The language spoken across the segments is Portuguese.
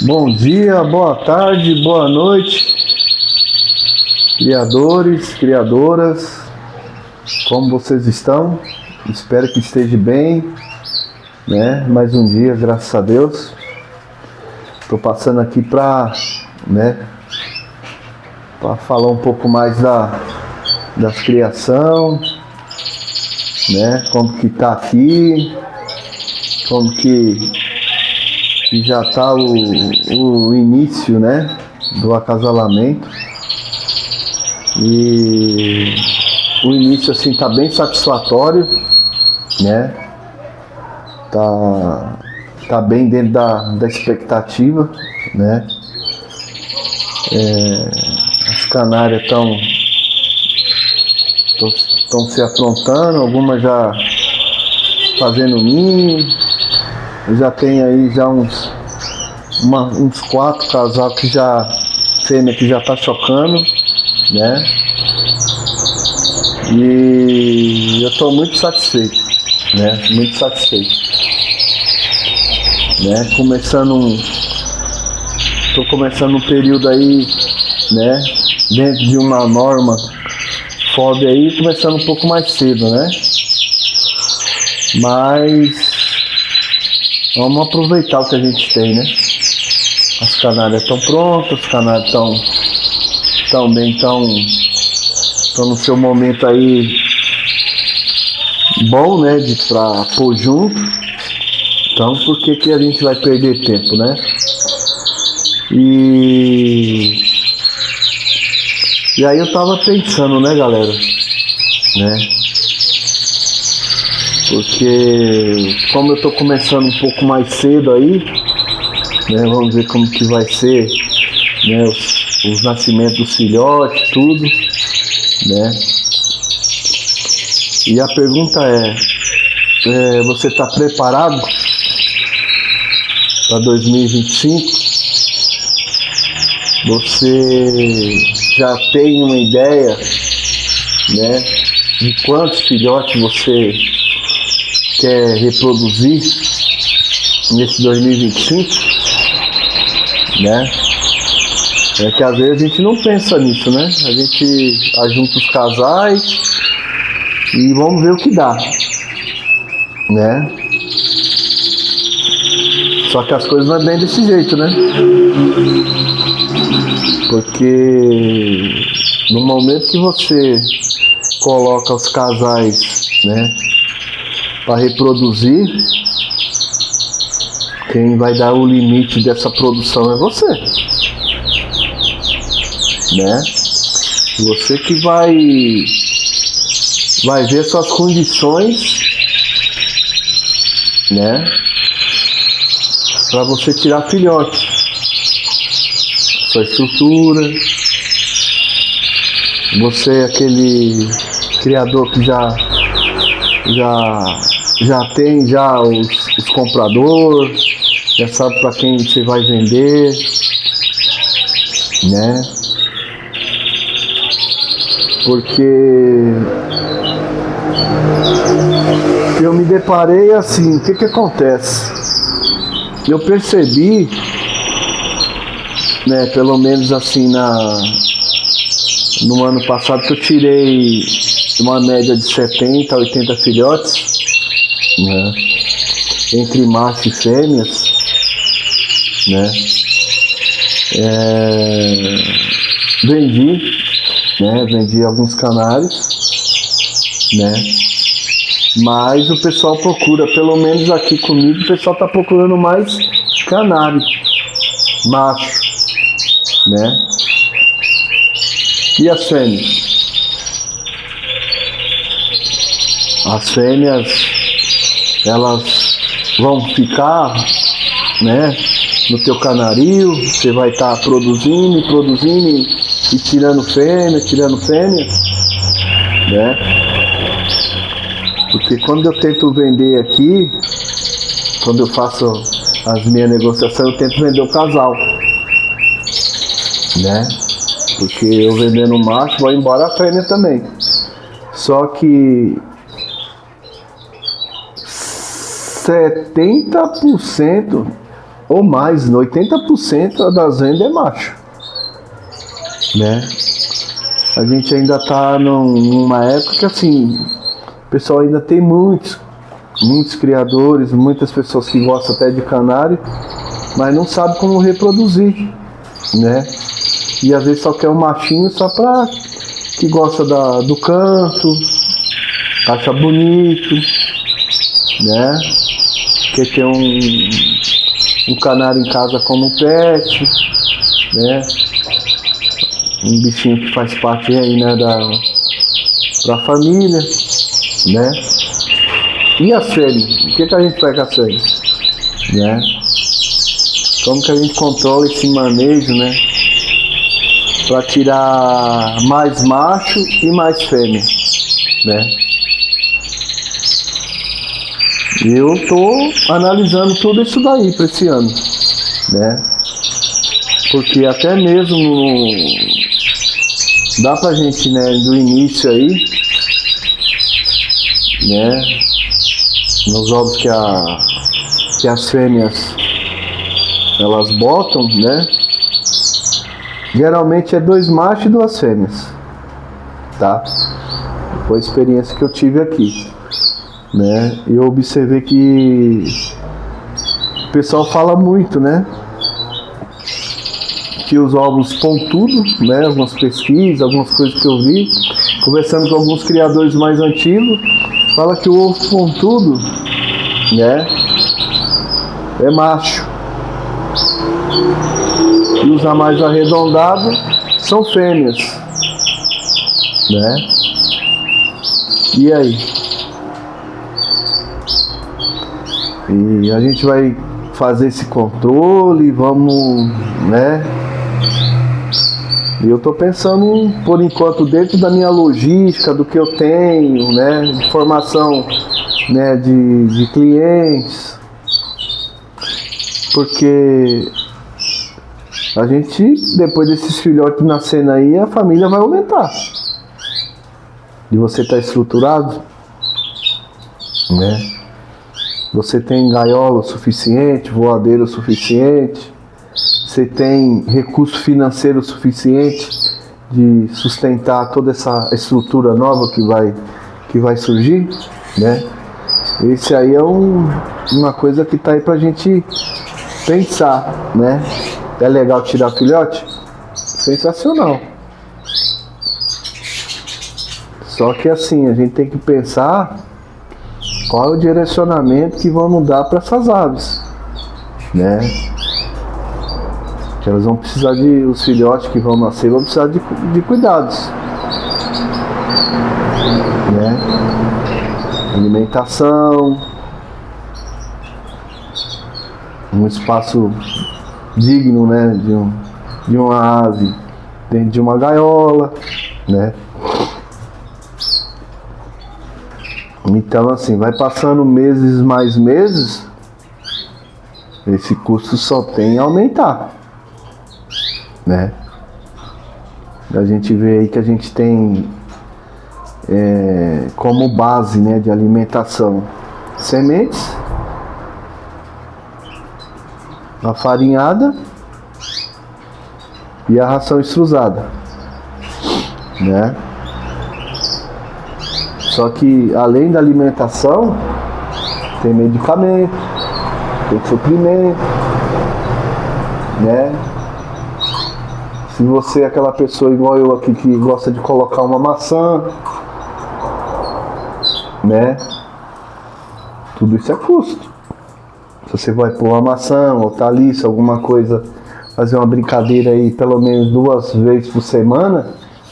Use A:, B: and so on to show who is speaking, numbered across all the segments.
A: Bom dia, boa tarde, boa noite, criadores, criadoras, como vocês estão? Espero que esteja bem, né? Mais um dia, graças a Deus. Estou passando aqui para falar um pouco mais das criação, né? Como que tá aqui, como que já está o início, né, do acasalamento. E o início assim tá bem satisfatório, né? Tá bem dentro da expectativa, né? As canárias estão se aprontando, algumas já fazendo ninho. Eu já tenho aí já uns 4 casal que fêmea que já tá chocando, né? E eu tô muito satisfeito, né? Muito satisfeito, né? Tô começando um período aí, né? Dentro de uma norma FOB aí, começando um pouco mais cedo, né? Mas vamos aproveitar o que a gente tem, né? As canárias estão prontas, os canários estão no seu momento aí bom, né? Pra pôr junto. Então, por que a gente vai perder tempo, né? E aí eu tava pensando, né, galera? Né? Porque como eu tô começando um pouco mais cedo aí, né, vamos ver como que vai ser, né, os nascimentos dos filhotes, tudo, né? E a pergunta você tá preparado para 2025? Você já tem uma ideia, né, de quantos filhotes você quer reproduzir nesse 2025, né? É que às vezes a gente não pensa nisso, né? A gente ajunta os casais e vamos ver o que dá, né? Só que as coisas não é bem desse jeito, né? Porque no momento que você coloca os casais, né, para reproduzir, quem vai dar o limite dessa produção é você, né? Você que vai ver suas condições, né, para você tirar filhote, sua estrutura. Você é aquele criador que já tem os compradores, já sabe para quem você vai vender, né? Porque eu me deparei assim, o que acontece? Eu percebi, né, pelo menos assim no ano passado, que eu tirei uma média de 70 a 80 filhotes, né, entre macho e fêmeas, né? Vendi alguns canários, né? Mas o pessoal procura, pelo menos aqui comigo, o pessoal tá procurando mais canário macho, né? E as fêmeas? As fêmeas, elas vão ficar, né, no teu canarinho, você vai estar produzindo e tirando fêmea, né? Porque quando eu tento vender aqui, quando eu faço as minhas negociações, eu tento vender o casal, né? Porque eu vendendo o macho, vai embora a fêmea também. Só que 70% ou mais, 80% das vendas é macho, né? A gente ainda tá numa época que assim, o pessoal ainda tem muitos criadores, muitas pessoas que gostam até de canário, mas não sabe como reproduzir, né? E às vezes só quer um machinho só pra que gosta do canto, acha bonito, né? Quer ter um canário em casa como pet, né? Um bichinho que faz parte aí, né, da família, né? E as fêmeas? O que a gente faz com as fêmeas, né? Como que a gente controla esse manejo, né? Para tirar mais macho e mais fêmea, né? Eu tô analisando tudo isso daí para esse ano, né? Porque até mesmo dá pra gente, né, do início aí, né, nos ovos que as fêmeas elas botam, né, geralmente é 2 machos e 2 fêmeas, tá? Foi a experiência que eu tive aqui, né? E eu observei que o pessoal fala muito, né, que os ovos pontudos, né, algumas pesquisas, algumas coisas que eu vi, conversando com alguns criadores mais antigos, fala que o ovo pontudo, né, é macho, e os a mais arredondados são fêmeas, né? E aí? E a gente vai fazer esse controle, vamos, né? E eu tô pensando, por enquanto, dentro da minha logística, do que eu tenho, né, de formação, né, de clientes, porque a gente, depois desses filhotes nascendo aí, a família vai aumentar. E você está estruturado, né? Você tem gaiola suficiente, voadeira suficiente, você tem recurso financeiro suficiente de sustentar toda essa estrutura nova que vai surgir, né? Esse aí é uma coisa que tá aí pra gente pensar, né? É legal tirar filhote? Sensacional. Só que assim, a gente tem que pensar qual é o direcionamento que vamos dar para essas aves, né? Que elas vão precisar os filhotes que vão nascer vão precisar de cuidados, né? Alimentação, um espaço digno, né, de uma ave dentro de uma gaiola, né? Então assim, vai passando meses mais meses, esse custo só tem a aumentar, né? A gente vê aí que a gente tem como base, né, de alimentação sementes, a farinhada e a ração extrusada, né? Só que além da alimentação tem medicamento, tem suprimento, né? Se você é aquela pessoa igual eu aqui que gosta de colocar uma maçã, né? Tudo isso é custo. Se você vai pôr uma maçã, hortaliça, alguma coisa, fazer uma brincadeira aí pelo menos 2 vezes por semana,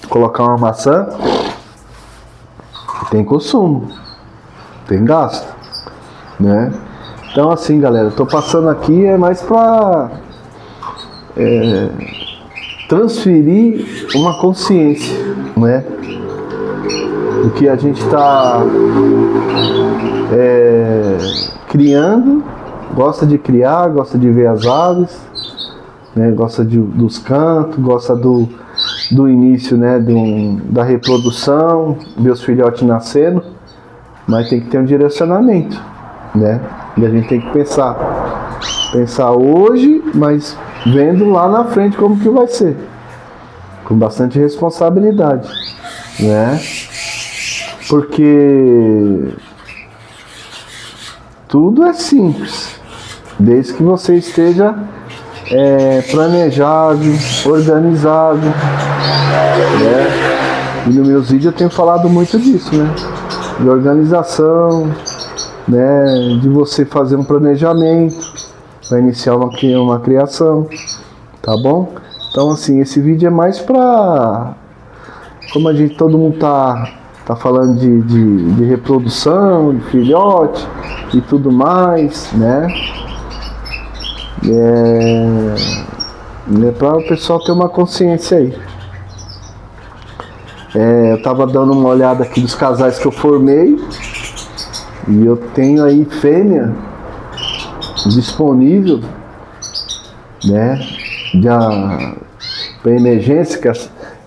A: colocar uma maçã, tem consumo, tem gasto, né? Então assim, galera, eu tô passando aqui mais para transferir uma consciência, né? Do que a gente está criando, gosta de criar, gosta de ver as aves, né? Gosta dos cantos, gosta do início, né? Da reprodução, ver os filhotes nascendo, mas tem que ter um direcionamento, né? E a gente tem que pensar Pensar hoje, mas vendo lá na frente como que vai ser. Com bastante responsabilidade, né? Porque tudo é simples, desde que você esteja planejado, organizado, né? E nos meus vídeos eu tenho falado muito disso, né? De organização, né? De você fazer um planejamento para iniciar uma criação, tá bom? Então assim, esse vídeo é mais para, como todo mundo tá falando de reprodução, de filhote e tudo mais, né? Para o pessoal ter uma consciência aí. Eu tava dando uma olhada aqui dos casais que eu formei e eu tenho aí fêmea disponível, né? Para emergência,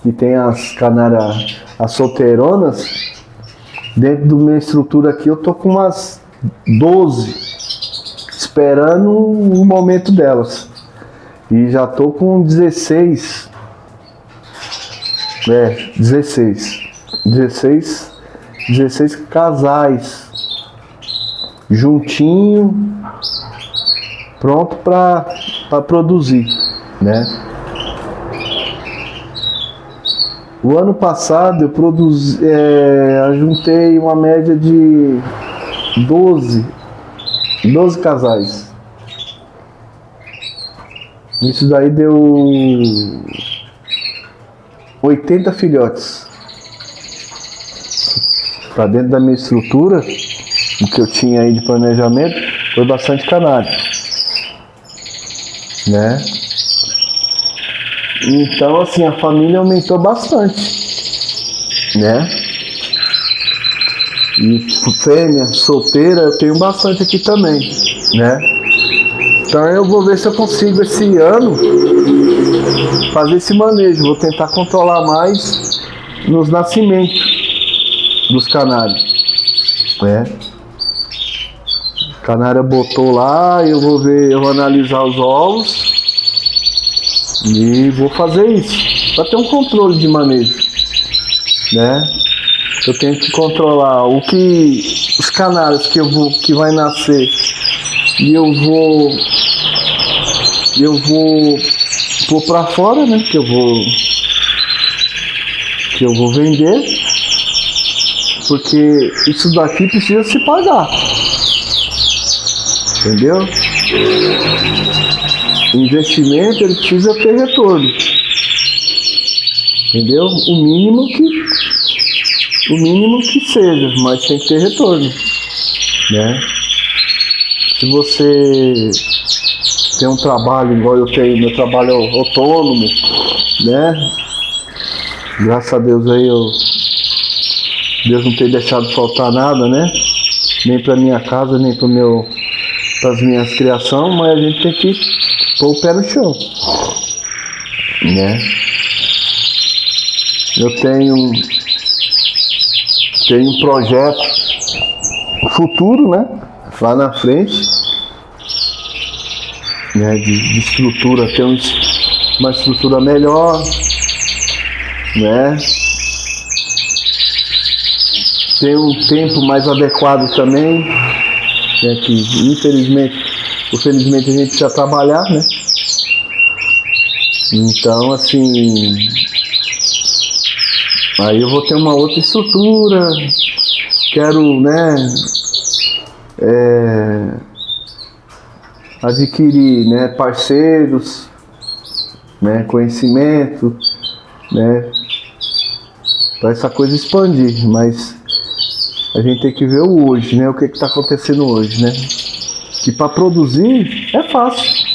A: que tem as canárias, as solteironas. Dentro da minha estrutura aqui eu tô com umas 12 esperando o momento delas, e já tô com 16 casais juntinho, pronto para produzir, né? O ano passado eu juntei uma média de 12 casais. Isso daí deu 80 filhotes. Para dentro da minha estrutura, o que eu tinha aí de planejamento, foi bastante canário, né? Então assim, a família aumentou bastante, né? E fêmea, solteira, eu tenho bastante aqui também, né? Então eu vou ver se eu consigo esse ano fazer esse manejo. Vou tentar controlar mais nos nascimentos dos canários, né? A canária botou lá, eu vou analisar os ovos e vou fazer isso, para ter um controle de manejo, né? Eu tenho que controlar os canários que vai nascer, e eu vou pôr para fora, né? Que eu vou vender, porque isso daqui precisa se pagar, entendeu? O investimento, ele precisa ter retorno, entendeu? O mínimo que seja, mas tem que ter retorno, né? Se você tem um trabalho igual eu tenho, meu trabalho é autônomo, né? Graças a Deus aí Deus não tem deixado faltar nada, né? Nem para minha casa, nem para as minhas criações, mas a gente tem que pôr o pé no chão, né? Eu tenho um projeto futuro, né? Lá na frente, né? De estrutura, ter uma estrutura melhor, né? Ter um tempo mais adequado também, né? Que infelizmente a gente precisa trabalhar, né? Então assim, aí eu vou ter uma outra estrutura, quero, né, adquirir, né, parceiros, né, conhecimento, né, para essa coisa expandir, mas a gente tem que ver o hoje, né, o que está acontecendo hoje, né, que para produzir é fácil,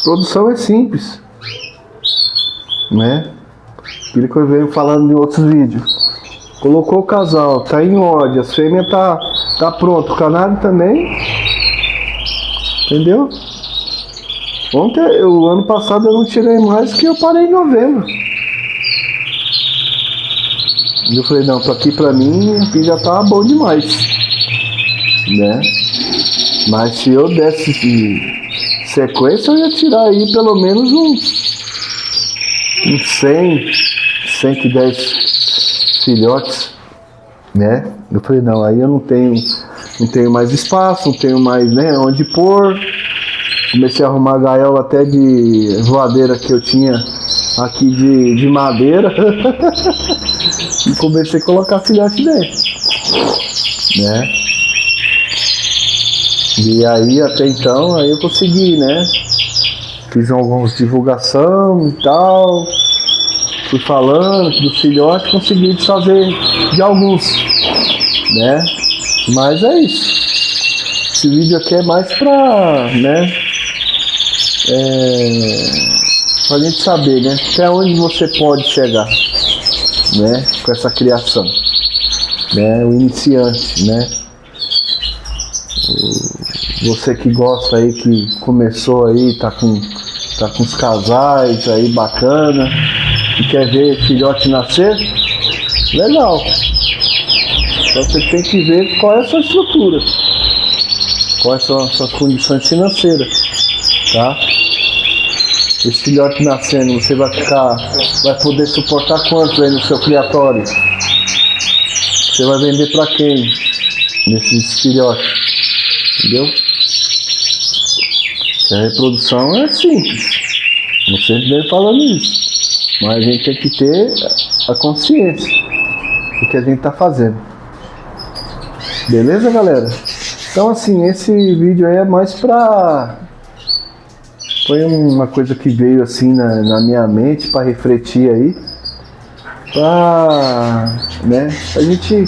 A: produção é simples, né? Aquilo que eu venho falando em outros vídeos. Colocou o casal, tá em ordem, as fêmeas tá pronto, o canário também, entendeu? O ano passado eu não tirei mais, que eu parei em novembro. E eu falei, não, aqui pra mim aqui já tá bom demais, né? Mas se eu desse sequência, eu ia tirar aí pelo menos uns 100, 110 filhotes, né? Eu falei, não, aí eu não tenho mais espaço, não tenho mais, né, onde pôr. Comecei a arrumar a gaiola até de voadeira que eu tinha aqui de madeira. E comecei a colocar filhote dentro, né? E aí até então aí eu consegui, né? Fiz algumas divulgação e tal. Fui falando dos filhotes, consegui desfazer de alguns, né? Mas é isso. Esse vídeo aqui é mais pra, né? Pra gente saber, né? Até onde você pode chegar, né? Com essa criação, né? O iniciante, né? Você que gosta aí, que começou aí, tá com os casais aí bacana, e quer ver filhote nascer, legal. Então você tem que ver qual é a sua estrutura, quais são as suas condições financeiras, tá? Esse filhote nascendo, você vai poder suportar quanto aí no seu criatório? Você vai vender para quem nesses filhotes? Entendeu? A reprodução é simples, não sempre vem falando isso, mas a gente tem que ter a consciência do que a gente está fazendo. Beleza, galera? Então, assim, esse vídeo aí é mais pra... Foi uma coisa que veio assim na minha mente para refletir aí, pra, né, a gente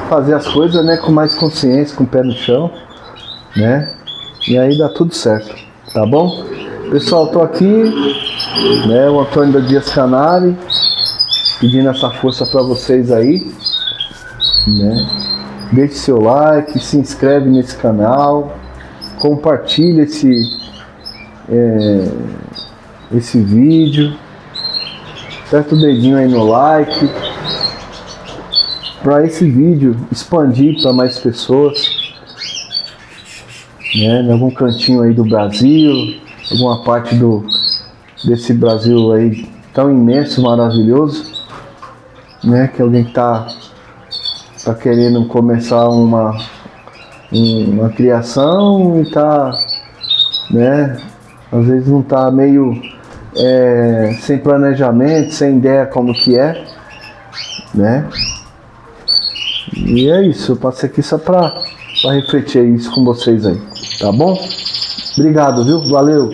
A: fazer as coisas, né, com mais consciência, com o pé no chão, né? E aí dá tudo certo, tá bom? Pessoal, tô aqui, né, o Antônio da Dias Canari, pedindo essa força para vocês aí, né? Deixe seu like, se inscreve nesse canal, compartilha esse vídeo, aperta o dedinho aí no like, para esse vídeo expandir para mais pessoas, né, em algum cantinho aí do Brasil, alguma parte desse Brasil aí tão imenso, maravilhoso, né, que alguém tá querendo começar uma criação e tá, né, às vezes não tá meio sem planejamento, sem ideia como que é, né? E é isso, eu passei aqui só pra refletir isso com vocês aí, tá bom? Obrigado, viu? Valeu!